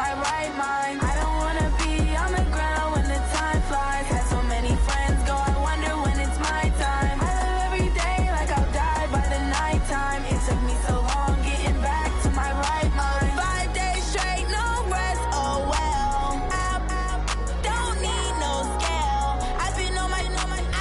my right mind. I don't wanna be on the ground when the time flies. Had so many friends go, I wonder when it's my time. I live every day like I'll die by the nighttime. It took me so long getting back to my right mind. 5 days straight, no rest, oh well. Don't need no scale. I've been on my,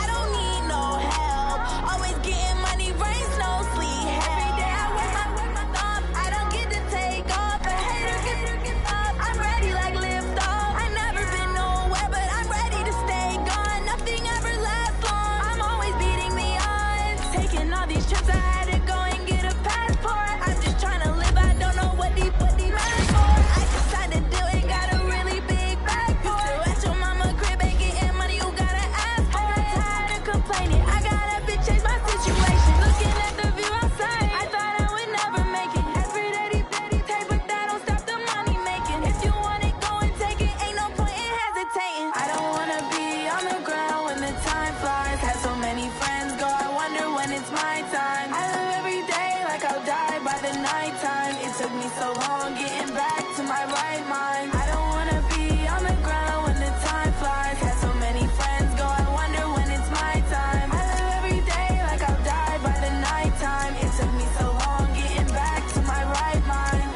I don't need no help. Always getting money, rains, no sleep. Every day I work my thumb. I don't get to take off. A hater gets off. I'm ready like lift off. I never been nowhere, but I'm ready to stay gone. Nothing ever lasts long. I'm always beating the odds. Taking all these trips, I had to go and get a passport. I'm just trying to live. I don't know what these matters for. I just signed a deal and got a really big bag for it. Still at your mama crib, ain't getting money, you gotta ask for it. Tired of complaining, I gotta bitch change my situation. Looking at the view outside, I thought I would never make it. Every day take, but that don't stop the money making. If you want it, go and take it, ain't no point in hesitating. I don't wanna be on the ground when the time flies. Had so many friends go, I wonder when it's my time. I live every day like I'll die by the nighttime. It took me so long getting back to my right mind. I don't wanna be on the ground when the time flies. Had so many friends go, I wonder when it's my time. I live every day like I'll die by the nighttime. It took me so long getting back to my right mind.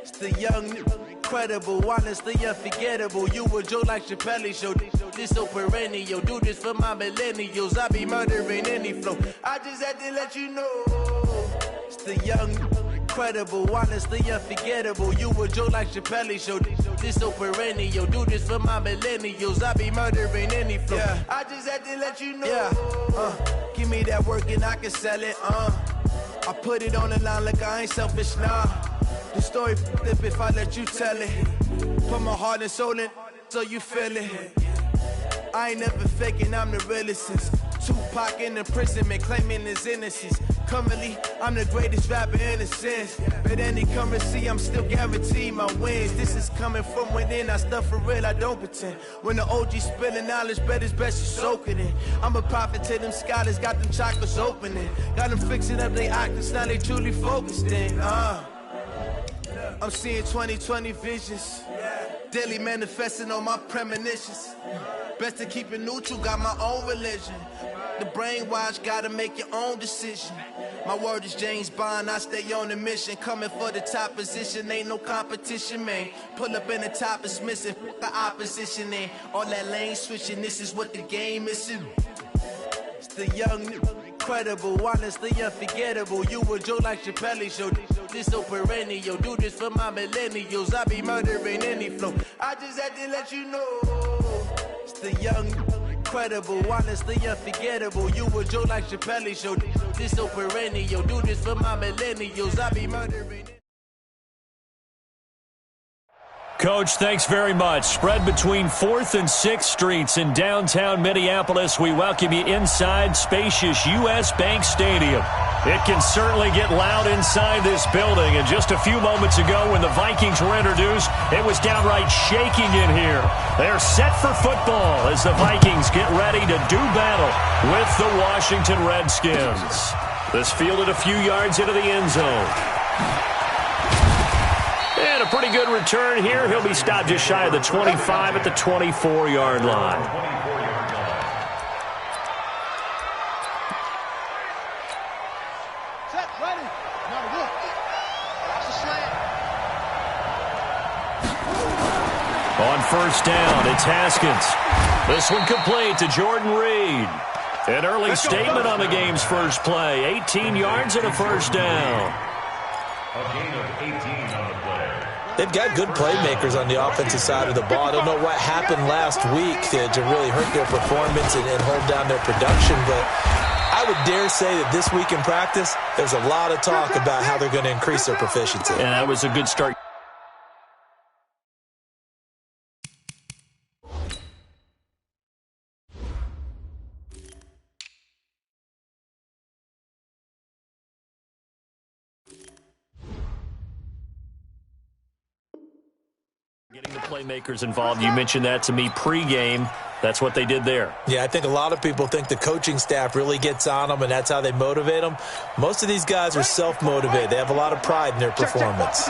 It's the young, incredible, honestly unforgettable. You a Joe like Chappelle show. This so perennial. Do this for my millennials. I be murdering any flow. I just had to let you know. It's the young, incredible, honestly unforgettable. You a Joe like Chappelle show. This so perennial. Do this for my millennials. I be murdering any flow. Yeah. I just had to let you know. Yeah. Give me that work and I can sell it. I put it on the line like I ain't selfish, nah. The story flip if I let you tell it. Put my heart and soul in so you feel it. I ain't never faking, I'm the realest since Tupac in imprisonment, claiming his innocence. Currently, I'm the greatest rapper in a sense. But any currency, I'm still guaranteed my wins. This is coming from within, I stuff for real, I don't pretend. When the OG spilling knowledge, bet it's best you soak it in. I'm a prophet to them scholars, got them chakras opening. Got them fixing up they octaves, now they truly focused in. I'm seeing 2020 visions, daily manifesting on my premonitions. Best to keep it neutral, got my own religion. The brainwash, gotta make your own decision. My word is James Bond, I stay on a mission. Coming for the top position, ain't no competition, man. Pull up in the top is missing, the opposition in. All that lane switching, this is what the game is. It's the young, incredible, honestly unforgettable. You a Joe like Chappelle show. This so perennial. Do this for my millennials. I be murdering any flow. I just had to let you know. It's the young, incredible, honestly unforgettable. You a Joe like Chappelle show. This so perennial. Do this for my millennials. I be murdering. Coach, thanks very much. Spread between 4th and 6th Streets in downtown Minneapolis. We welcome you inside spacious U.S. Bank Stadium. It can certainly get loud inside this building. And just a few moments ago when the Vikings were introduced, it was downright shaking in here. They're set for football as the Vikings get ready to do battle with the Washington Redskins. This fielded a few yards into the end zone. And a pretty good return here. He'll be stopped just shy of the 25 at the 24-yard line. Set, ready. Now look. Watch the slant. On first down, it's Haskins. This one complete to Jordan Reed. An early statement on the game's first play. 18 yards and a first down. A gain of 18 on the play. They've got good playmakers on the offensive side of the ball. I don't know what happened last week to really hurt their performance and hold down their production, but I would dare say that this week in practice, there's a lot of talk about how they're going to increase their proficiency. And that was a good start. Playmakers involved. You mentioned that to me pregame. That's what they did there. Yeah, I think a lot of people think the coaching staff really gets on them, and that's how they motivate them. Most of these guys are self-motivated. They have a lot of pride in their performance.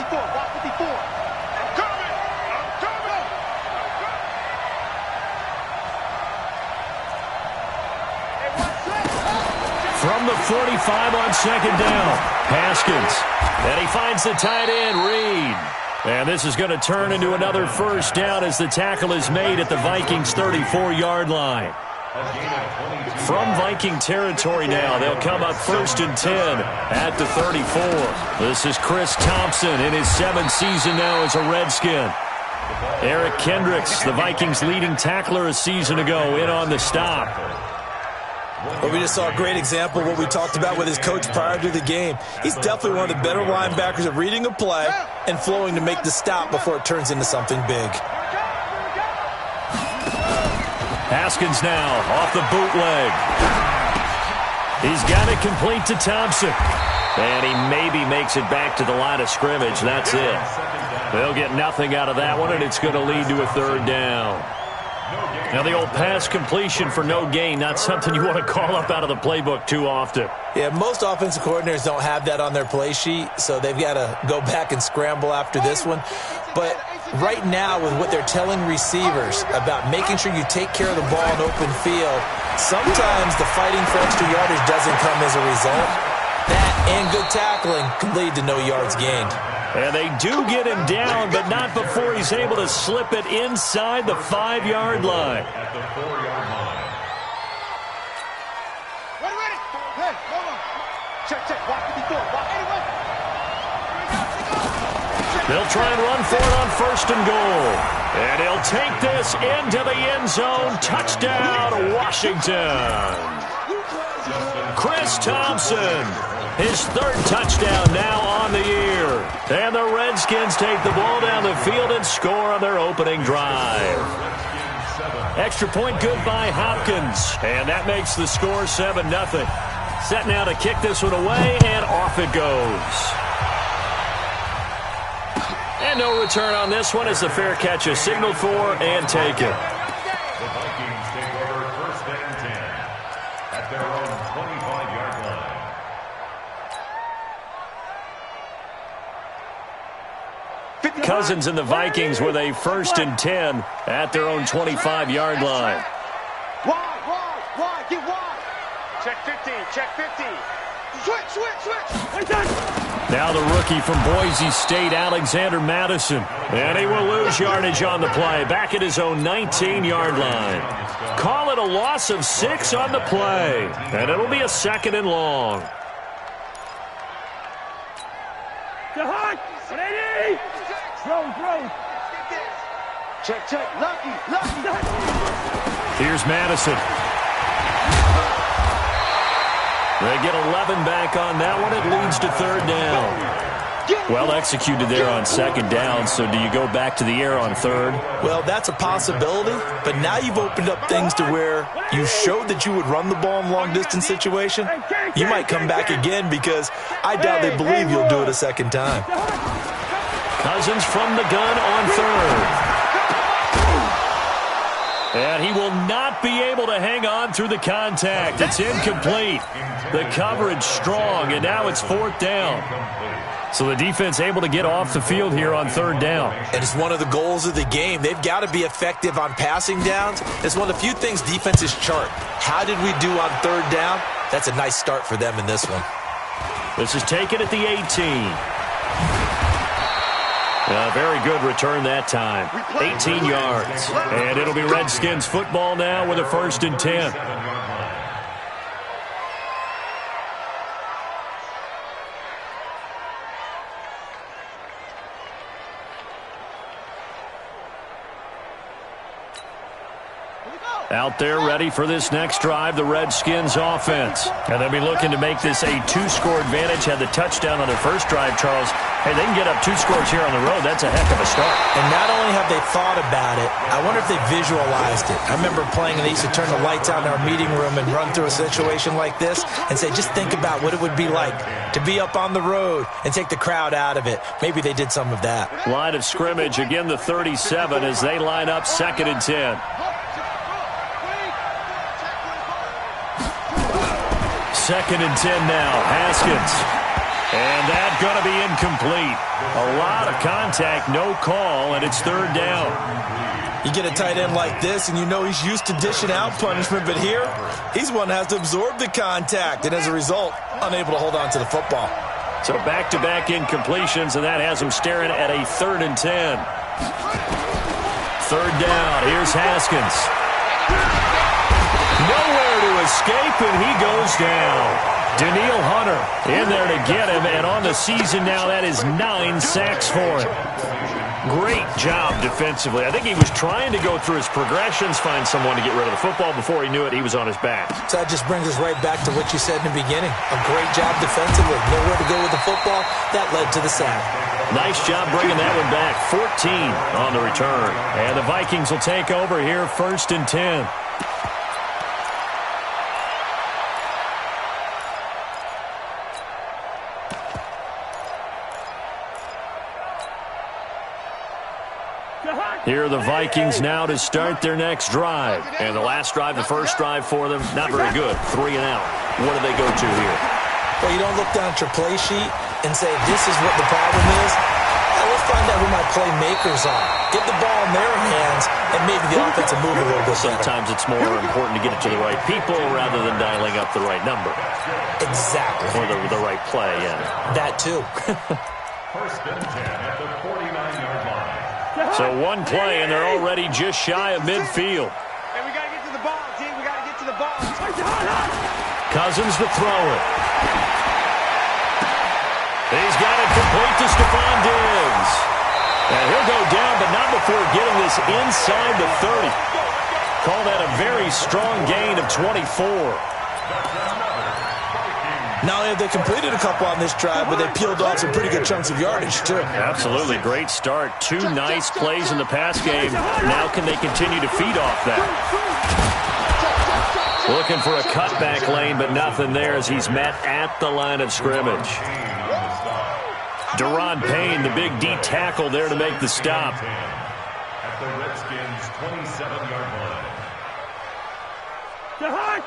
From the 45 on second down, Haskins. And he finds the tight end, Reed. And this is going to turn into another first down as the tackle is made at the Vikings' 34-yard line. From Viking territory now, they'll come up 1st and 10 at the 34. This is Chris Thompson in his 7th season now as a Redskin. Eric Kendricks, the Vikings' leading tackler a season ago, in on the stop. Well, we just saw a great example of what we talked about with his coach prior to the game. He's definitely one of the better linebackers at reading a play and flowing to make the stop before it turns into something big. Haskins now off the bootleg. He's got it complete to Thompson. And he maybe makes it back to the line of scrimmage. That's it. They'll get nothing out of that one, and it's going to lead to a 3rd down. Now, the old pass completion for no gain, not something you want to call up out of the playbook too often. Yeah, most offensive coordinators don't have that on their play sheet, so they've got to go back and scramble after this one. But right now, with what they're telling receivers about making sure you take care of the ball in open field, sometimes the fighting for extra yardage doesn't come as a result. That and good tackling can lead to no yards gained. And they do get him down, but not before he's able to slip it inside the 5-yard line. At the 4-yard line. Ready. Hey, hold on. Check. Walk 54. Walk anyway. They'll try and run for it on 1st and goal. And he'll take this into the end zone. Touchdown, Washington. Chris Thompson, his 3rd touchdown now on the year. And the Redskins take the ball down the field and score on their opening drive. Extra point good by Hopkins. And that makes the score 7-0. Set now to kick this one away, and off it goes. And no return on this one as the fair catch is signaled for and taken. The Vikings take over 1st and 10 at their own 25-yard line. Cousins and the Vikings with a 1st and 10 at their own 25-yard line. Wide, get wide. Check 15. Switch. Now the rookie from Boise State, Alexander Madison. And he will lose yardage on the play, back at his own 19-yard line. Call it a loss of 6 on the play. And it'll be a 2nd and long. Check. Lucky. Here's Madison. They get 11 back on that one. It leads to 3rd down. Well executed there on 2nd down, so do you go back to the air on 3rd? Well, that's a possibility, but now you've opened up things to where you showed that you would run the ball in long-distance situation. You might come back again because I doubt they believe you'll do it a 2nd time. Cousins from the gun on 3rd. And he will not be able to hang on through the contact. It's incomplete. The coverage strong, and now it's 4th down. So the defense able to get off the field here on 3rd down. And it's one of the goals of the game. They've got to be effective on passing downs. It's one of the few things defenses chart. How did we do on 3rd down? That's a nice start for them in this one. This is taken at the 18. A very good return that time. 18 yards. And it'll be Redskins football now with a 1st and 10. Out there ready for this next drive, the Redskins offense. And they'll be looking to make this a 2-score advantage. Had the touchdown on their first drive, Charles. Hey, they can get up 2 scores here on the road. That's a heck of a start. And not only have they thought about it, I wonder if they visualized it. I remember playing, and they used to turn the lights out in our meeting room and run through a situation like this and say, just think about what it would be like to be up on the road and take the crowd out of it. Maybe they did some of that. Line of scrimmage, again the 37 as they line up 2nd and 10. 2nd and 10 now. Haskins. And that's going to be incomplete. A lot of contact, no call, and it's 3rd down. You get a tight end like this, and you know he's used to dishing out punishment, but here, he's one that has to absorb the contact, and as a result, unable to hold on to the football. So back-to-back incompletions, and that has him staring at a 3rd and 10. 3rd down, here's Haskins. Nowhere to escape, and he goes down. Daniil Hunter in there to get him, and on the season now, that is 9 sacks for him. Great job defensively. I think he was trying to go through his progressions, find someone to get rid of the football. Before he knew it, he was on his back. So that just brings us right back to what you said in the beginning. A great job defensively. Nowhere to go with the football. That led to the sack. Nice job bringing that one back. 14 on the return. And the Vikings will take over here, 1st and 10. Here are the Vikings now to start their next drive. And the last drive, the first drive for them, not very good. 3 and out. What do they go to here? Well, you don't look down at your play sheet and say, this is what the problem is. Let's find out who my playmakers are. Get the ball in their hands, and maybe the offense will move a little bit better. Sometimes it's more important to get it to the right people rather than dialing up the right number. Exactly. Or the right play, yeah. That, too. 1st and 10 at the 49-yard line. So one play, and they're already just shy of midfield. Hey, we got to get to the ball, team. We got to get to the ball. Cousins to throw it. He's got it complete to Stephon Diggs. And he'll go down, but not before getting this inside the 30. Call that a very strong gain of 24. Not only have they completed a couple on this drive, but they peeled off some pretty good chunks of yardage, too. Absolutely. Great start. 2 nice plays in the pass game. Now can they continue to feed off that? Looking for a cutback lane, but nothing there as he's met at the line of scrimmage. Deron Payne, the big D tackle there to make the stop. At the Redskins' 27-yard line.